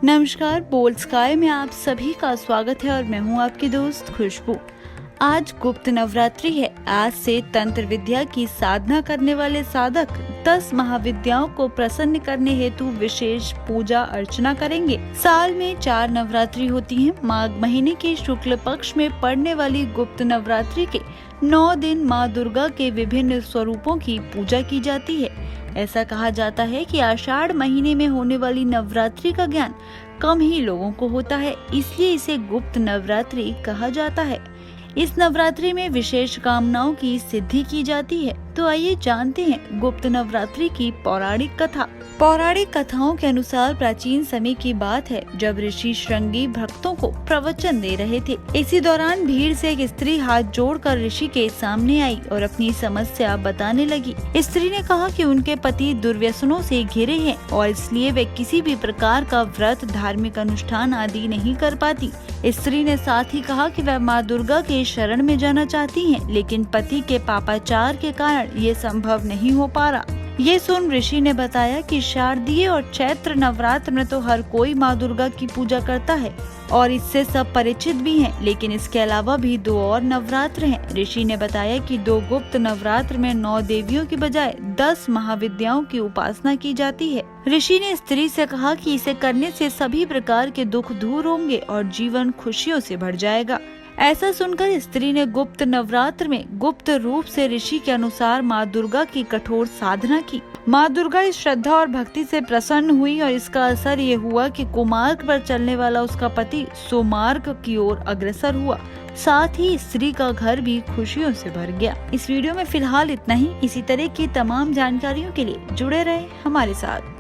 नमस्कार, bold sky में आप सभी का स्वागत है और मैं हूं आपकी दोस्त खुशबू। आज गुप्त नवरात्रि है। आज से तंत्र विद्या की साधना करने वाले साधक 10 महाविद्याओं को प्रसन्न करने हेतु विशेष पूजा अर्चना करेंगे। साल में 4 नवरात्रि होती हैं। माघ महीने के शुक्ल पक्ष में पड़ने वाली गुप्त नवरात्रि के 9 दिन माँ दुर्गा के विभिन्न स्वरूपों की पूजा की जाती है। ऐसा कहा जाता है कि आषाढ़ महीने में होने वाली नवरात्रि का ज्ञान कम ही लोगों को होता है, इसलिए इसे गुप्त नवरात्रि कहा जाता है। इस नवरात्रि में विशेष कामनाओं की सिद्धि की जाती है। तो आइए जानते हैं गुप्त नवरात्रि की पौराणिक कथा। पौराणिक कथाओं के अनुसार प्राचीन समय की बात है, जब ऋषि श्रृंगी भक्तों को प्रवचन दे रहे थे। इसी दौरान भीड़ से एक स्त्री हाथ जोड़कर ऋषि के सामने आई और अपनी समस्या बताने लगी। स्त्री ने कहा कि उनके पति दुर्व्यसनों से घिरे हैं और इसलिए वे किसी भी प्रकार का व्रत, धार्मिक अनुष्ठान आदि नहीं कर पाती। स्त्री ने साथ ही कहा कि वह माँ दुर्गा के शरण में जाना चाहती हैं, लेकिन पति के पापाचार के कारण ये संभव नहीं हो पा रहा। ये सुन ऋषि ने बताया कि शारदीय और चैत्र नवरात्र में तो हर कोई माँ दुर्गा की पूजा करता है और इससे सब परिचित भी हैं, लेकिन इसके अलावा भी 2 और नवरात्र हैं। ऋषि ने बताया कि 2 गुप्त नवरात्र में 9 देवियों की बजाय 10 महाविद्याओं की उपासना की जाती है। ऋषि ने स्त्री से कहा कि इसे करने से सभी प्रकार के दुख दूर होंगे और जीवन खुशियों से भर जाएगा। ऐसा सुनकर स्त्री ने गुप्त नवरात्र में गुप्त रूप से ऋषि के अनुसार माँ दुर्गा की कठोर साधना की। माँ दुर्गा इस श्रद्धा और भक्ति से प्रसन्न हुई और इसका असर ये हुआ कि कुमार्ग पर चलने वाला उसका पति सुमार्ग की ओर अग्रसर हुआ। साथ ही स्त्री का घर भी खुशियों से भर गया। इस वीडियो में फिलहाल इतना ही। इसी तरह की तमाम जानकारियों के लिए जुड़े रहे हमारे साथ।